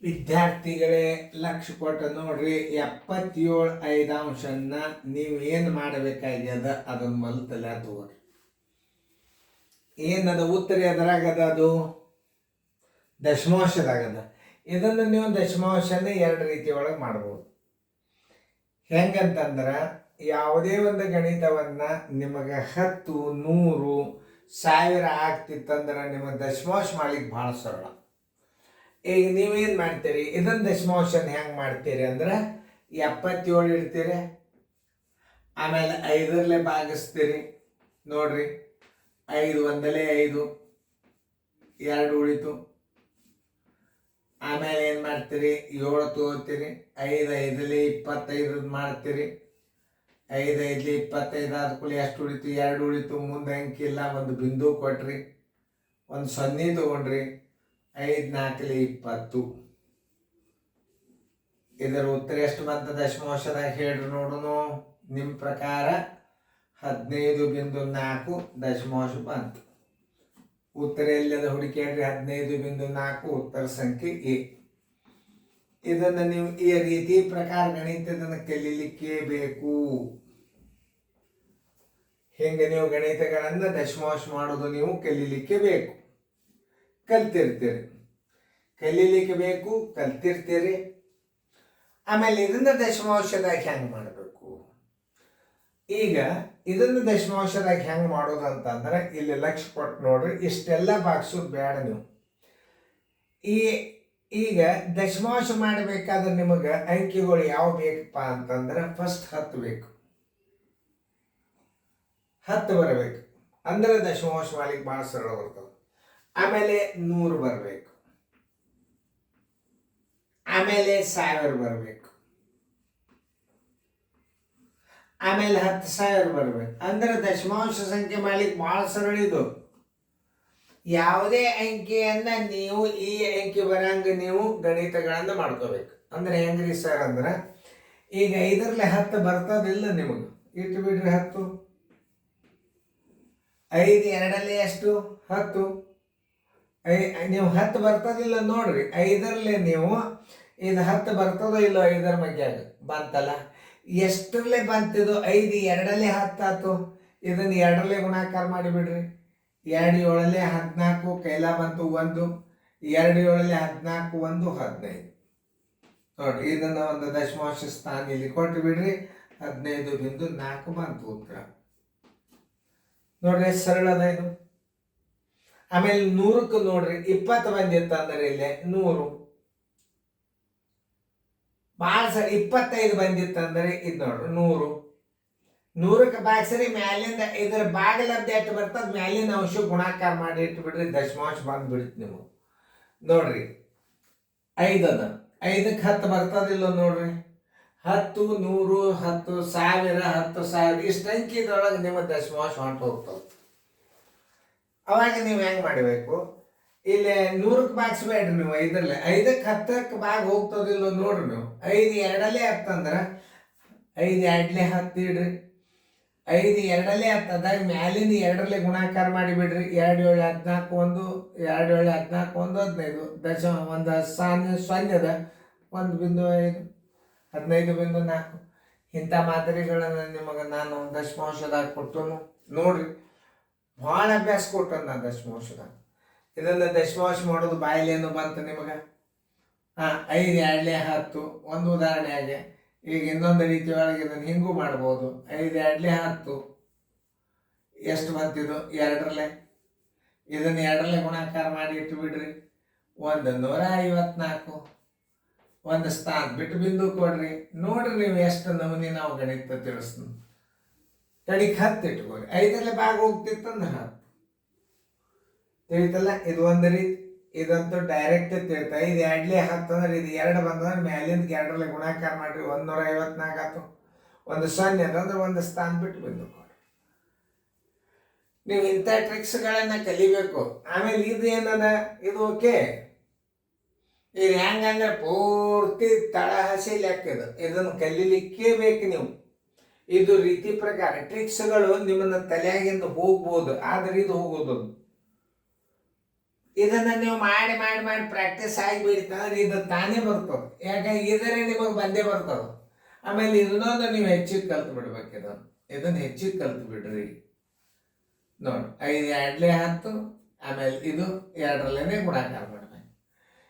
ವಿದ್ಯಾರ್ಥಿಗಳೇ ಲಕ್ಷ ಕೊಟ್ಟು ನೋಡ್ರಿ 77 5 ನೀವು ಏನು ಮಾಡಬೇಕಾಗ್ಯದ ಅದನ್ನ ಮಲ್ತಲ್ಲ ತಗೋರಿ. ಏನದ ಉತ್ತರ ಎದರಾಗದ? ಅದು ದಶಮಾಂಶದಾಗದ. ಇದನ್ನು ನೀವು ದಶಮಾಂಶನ ಎರಡು ರೀತಿ ಒಳಗೆ ಮಾಡ್ಬೋದು. ಹೆಂಗಂತಂದ್ರೆ ಯಾವುದೇ ಒಂದು ಗಣಿತವನ್ನ ನಿಮಗೆ 10 100 1000 ಆಗ್ತಿತ್ತಂದ್ರೆ ನಿಮಗೆ ದಶಮಾಂಶ ಮಾಡ್ಲಿಕ್ಕೆ ಭಾಳ ಸರಳ. ಈಗ ನೀವೇನು ಮಾಡ್ತೀರಿ, ಇದನ್ನು ದಶಮಾಂಶನ ಹೆಂಗೆ ಮಾಡ್ತೀರಿ ಅಂದ್ರೆ 77 ಇಡ್ತೀರಿ, ಆಮೇಲೆ 5 ಭಾಗಿಸ್ತೀರಿ. ನೋಡ್ರಿ 5 1 5 2 ಉಳಿತು. ಆಮೇಲೆ ಏನು ಮಾಡ್ತೀರಿ, 7 ತಗೋತೀರಿ, 5 5 25 ಮಾಡ್ತೀರಿ. 5 5 25 ಆದ ಕೂಡಲೇ ಎಷ್ಟು ಉಳಿತು? 2 ಉಳಿತು. ಮುಂದೆ ಅಂಕಿ ಇಲ್ಲ, ಒಂದು ಬಿಂದು ಕೊಟ್ರಿ, ಒಂದು 0 ತಗೊಂಡ್ರಿ. 5 4 20. ಇದರ ಉತ್ತರ ಎಷ್ಟು ಬಂತ ದಶಮಾಂಶದಾಗ ಹೇಳ್ರಿ ನೋಡೋಣ. ನಿಮ್ಮ ಪ್ರಕಾರ 15.4 ದಶಮಾಂಶ ಬಂತು. ಉತ್ತರ ಎಲ್ಲದ ಹುಡುಕೇಳ್ರಿ. 15.4 ಉತ್ತರ ಸಂಖ್ಯೆ ಎ. ಇದನ್ನು ನೀವು ಈ ರೀತಿ ಪ್ರಕಾರ ಗಣಿತದನ್ನು ಕಲೀಲಿಕ್ಕೆ ಬೇಕು. ಹೆಂಗೆ ನೀವು ಗಣಿತಗಳನ್ನು ದಶಮಾಂಶ ಮಾಡೋದು ನೀವು ಕಲೀಲಿಕ್ಕೆ ಬೇಕು. ಕಲ್ತಿರ್ತೀರಿ, ಕಲೀಲಿಕ್ಕೆ ಬೇಕು, ಕಲ್ತಿರ್ತೀರಿ. ಆಮೇಲೆ ಇದನ್ನ ದಶಮಾಂಶದಾಗ ಹೆಂಗೆ ಮಾಡಬೇಕು? ಈಗ ಇದನ್ನು ದಶಮಾಂಶದಾಗ ಹೆಂಗೆ ಮಾಡೋದು ಅಂತಂದ್ರೆ ಇಲ್ಲಿ ಲಕ್ಷ ಕೊಟ್ಟು ನೋಡ್ರಿ. ಇಷ್ಟೆಲ್ಲ ಭಾಗಿಸೋದು ಬೇಡ ನೀವು. ಈಗ ದಶಮಾಂಶ ಮಾಡಬೇಕಾದ್ರೆ ನಿಮಗೆ ಅಂಕಿಗಳು ಯಾವ ಬೇಕಪ್ಪ ಅಂತಂದ್ರೆ ಫಸ್ಟ್ 10 ಬೇಕು. 10 ಬರಬೇಕು ಅಂದ್ರೆ ದಶಮಾಂಶ ಮಾಡ್ಲಿಕ್ಕೆ ಭಾಳ ಸರಳ ಬರ್ತದೆ. ಆಮೇಲೆ 100 ಬರಬೇಕು, ಆಮೇಲೆ 1000 ಬರಬೇಕು, ಆಮೇಲೆ 10,000 ಬರಬೇಕು. ಅಂದ್ರೆ ದಶಮಾಂಶ ಸಂಖ್ಯೆ ಮಾಡ್ಲಿಕ್ಕೆ ಭಾಳ ಸರಳ ಇದು. ಯಾವುದೇ ಅಂಕಿಯನ್ನ ನೀವು ಈ ಅಂಕಿ ಬರಂಗ ನೀವು ಗಣಿತಗಳನ್ನ ಮಾಡ್ಕೋಬೇಕು. ಅಂದ್ರೆ ಹೆಂಗ್ರಿ ಸರ್ ಅಂದ್ರೆ ಈಗ 5 10 ಬರ್ತದಿಲ್ಲ ನಿಮಗೆ, ಇಟ್ಟು ಬಿಡ್ರಿ 10. 5 2 ಎಷ್ಟು? 10. ನೀವು 10 ಬರ್ತದಿಲ್ಲ ನೋಡ್ರಿ. 5 ನೀವು ಇದು 10 ಬರ್ತದೋ ಇಲ್ಲೋ? 5 ಮಗ್ಯಾಗ ಬಂತಲ್ಲ. ಎಷ್ಟರಲ್ಲೇ ಬಂತಿದ್ದು? 5 2 10 ಆಯ್ತು. ಇದನ್ನು 2 ಗುಣಾಕಾರ ಮಾಡಿಬಿಡ್ರಿ. 2 7 14 ಕೈಲ ಬಂತು 1. 2 7 14 1 15. ನೋಡ್ರಿ ಇದನ್ನ ಒಂದು ದಶಮಾಂಶ ಸ್ಥಾನ ಇಲ್ಲಿ ಕೊಟ್ಟು ಬಿಡ್ರಿ. 15.4 ಬಂತು ಉತ್ತರ. ನೋಡ್ರಿ ಸರಳ ಅದ ಇದು. ಆಮೇಲೆ 100ಕ್ಕೆ ನೋಡ್ರಿ 20 ಬಂದಿತ್ತು ಅಂದ್ರೆ ಇಲ್ಲಿ 100. ಭಾಳ ಸರಿ 25 ಬಂದಿತ್ತು ಅಂದ್ರೆ ಇದು ನೋಡ್ರಿ 100. 100ಕ್ಕೆ ಭಾಗಿಸ್ರಿ. ಮ್ಯಾಲಿಂದ ಇದರ ಭಾಗಲಬ್ಧ ಎಷ್ಟು ಬರ್ತದೆ ಮ್ಯಾಲಿನ ಅಂಶ ಗುಣಾಕಾರ ಮಾಡಿ ಇಟ್ಟು ಬಿಡ್ರಿ. ದಶಮಾಂಶ ಬಂದ್ಬಿಡುತ್ತೆ ನಿಮಗೆ. ನೋಡ್ರಿ 5 ಅದ. 5ಕ್ಕೆ 10 ಬರ್ತದಿಲ್ಲ ನೋಡ್ರಿ. 10 100 10 1000 10,000 ಇಷ್ಟು ಅಂಕಿ ಇದ್ರೊಳಗೆ ನಿಮ್ಮ ದಶಮಾಂಶ ಹೊಂಟು ಹೋಗ್ತದೆ. ಅವಾಗ ನೀವು ಹೆಂಗೆ ಮಾಡಬೇಕು? ಇಲ್ಲಿ 100ಕ್ಕೆ ಭಾಗಿಸ್ಬೇಡ್ರಿ ನೀವು. 5ಕ್ಕೆ 10ಕ್ಕೆ ಭಾಗ ಹೋಗ್ತದಿಲ್ಲ ನೋಡ್ರಿ ನೀವು. 5 2 10 ಅಂದ್ರೆ 5 2 10 ಇಡ್ರಿ. 5 2 10 ಅದಾಗ ಮ್ಯಾಲಿಂದ 2 ಗುಣಾಕಾರ ಮಾಡಿಬಿಡ್ರಿ. 2 7 14 1 2 7 14 1 15 ಒಂದು ಸೊನ್ನೆ ಅದ 1.5 15.4. ಇಂಥ ಮಾದರಿಗಳನ್ನು ನಿಮಗೆ ನಾನು ದಶಮಾಂಶದಾಗ ಕೊಟ್ಟನು ನೋಡ್ರಿ. ಭಾಳ ಅಭ್ಯಾಸ ಕೊಟ್ಟನು ನಾನು ದಶಮಾಂಶದಾಗ. ಇದನ್ನು ದಶಮಾಂಶ ಮಾಡೋದು ಬಾಯಲ್ಲಿ ಏನು ಬಂತು ನಿಮಗೆ? 5 2 10 ಒಂದು ಉದಾಹರಣೆಯಾಗೆ. ಈಗ ಇನ್ನೊಂದು ರೀತಿ ಒಳಗೆ ಇದನ್ನು ಹಿಂಗೂ ಮಾಡ್ಬೋದು. 5 2 10 ಎಷ್ಟು ಬಂತಿದ್ದು? 2. ಇದನ್ನು 2 ಗುಣಾಕಾರ ಮಾಡಿ ಇಟ್ಟು ಬಿಡ್ರಿ. 154. ಒಂದು ಸ್ಥಾನ ಬಿಟ್ಟು ಬಿಂದು ಕೊಡ್ರಿ. ನೋಡ್ರಿ ನೀವು ಎಷ್ಟು ನಮೂನಿ ನಾವು ಗಣಿತ ತಿಳಿಸ್ತೀನಿ. ಕಡಿಗೆ 10 ಇಟ್ಕೊರಿ. 5 ಭಾಗ ಹೋಗ್ತಿತ್ತಂದ್ರೆ 10 ತಿಳಿತಲ್ಲ. ಇದು ಒಂದು ರೀತಿ. ಇದಂತೂ ಡೈರೆಕ್ಟ್ ತಿಳಿತ. 5 2 10 ಅಂದ್ರೆ ಇದು 2 ಬಂದ್ರೆ ಮ್ಯಾಲಿಂದ 2 ಗುಣಾಕಾರ ಮಾಡ್ರಿ. 154 ಆಯ್ತು. ಒಂದು ಸೊನ್ನೆ ಅದಂದ್ರೆ ಒಂದು ಸ್ಥಾನ ಬಿಟ್ಟು ಬಿಂದು ಕೊಡ್ರಿ. ನೀವು ಇಂಥ ಟ್ರಿಕ್ಸ್ಗಳನ್ನ ಕಲಿಬೇಕು. ಆಮೇಲೆ ಇದು ಏನದ? ಇದು ಓಕೆ. ಇದು ಹೆಂಗಂದ್ರೆ ಪೂರ್ತಿ ತಳಹಸಿ ಲೆಕ್ಕ ಇದು. ಇದನ್ನು ಕಲೀಲಿಕ್ಕೆ ಬೇಕು ನೀವು. ಇದು ರೀತಿ ಪ್ರಕಾರ ಟ್ರಿಕ್ಸ್ಗಳು ನಿಮ್ಮನ್ನ ತಲೆಯಾಗಿಂದ ಹೋಗ್ಬೋದು, ಆದ್ರೆ ಇದು ಹೋಗೋದು. ಇದನ್ನು ನೀವು ಮಾಡಿ ಮಾಡಿ ಮಾಡಿ ಪ್ರಾಕ್ಟೀಸ್ ಆಗಿಬಿಡ್ತಂದ್ರೆ ಇದು ತಾನೇ ಬರ್ತದೆ. ಯಾಕಂದ್ರೆ ಇದರೇ ನಿಮಗೆ ಬಂದೇ ಬರ್ತದೆ. ಆಮೇಲೆ ಇದನ್ನೊಂದು ನೀವು ಹೆಚ್ಚಿಗೆ ಕಲ್ತು ಬಿಡ್ಬೇಕು. ಇದನ್ನು ಹೆಚ್ಚಿಗೆ ಕಲ್ತು ಬಿಡ್ರಿ. ನೋಡಿ 5 2 10, ಆಮೇಲೆ ಇದು 2ರಲ್ಲೇ ಗುಣಾಕಾರ ಮಾಡ್ಬೇಕು.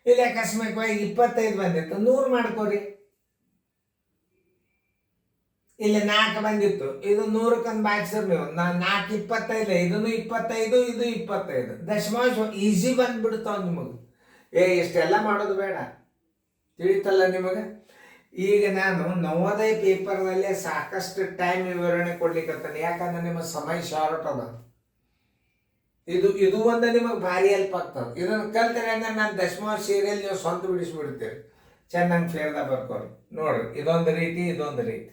ಇಲ್ಲಿ ಅಕಸ್ಮಾತ್ವಾಗಿ 25 ಬಂದಿತ್ತು, 100 ಮಾಡ್ಕೋರಿ. ಇಲ್ಲಿ 4 ಬಂದಿತ್ತು, ಇದು 100ಕ್ಕೆ ಭಾಗಿಸ್ರಿ ನೀವು. 4 25, ಇದನ್ನು 25, ಇದು 25. ದಶಮಾಂಶ ಈಸಿ ಬಂದ್ಬಿಡ್ತಾವ ನಿಮಗೆ. ಇಷ್ಟೆಲ್ಲ ಮಾಡೋದು ಬೇಡ, ತಿಳಿತಲ್ಲ ನಿಮಗೆ. ಈಗ ನಾನು ನವೋದಯ ಪೇಪರ್ನಲ್ಲೇ ಸಾಕಷ್ಟು ಟೈಮ್ ವಿವರಣೆ ಕೊಡ್ಲಿಕ್ಕತ್ತಾನೆ. ಯಾಕಂದ್ರೆ ನಿಮ್ಮ ಸಮಯ ಶಾರ್ಟ್ ಅದ. ಇದು ಒಂದು ನಿಮಗೆ ಭಾರಿ ಹೆಲ್ಪ್ ಆಗ್ತದೆ. ಇದನ್ನು ಕಲ್ತಾರೆ ಅಂದ್ರೆ ನಾನು ದಶಮಾಂಶ ಸೀರಿಯಲ್ ನೀವು ಸ್ವಂತ ಬಿಡಿಸ್ಬಿಡ್ತೀರಿ. ಚೆನ್ನಾಗಿ ಫೇರ್ದಾಗ ಬರ್ಕೋರಿ. ನೋಡ್ರಿ, ಇದೊಂದು ರೀತಿ, ಇದೊಂದು ರೀತಿ.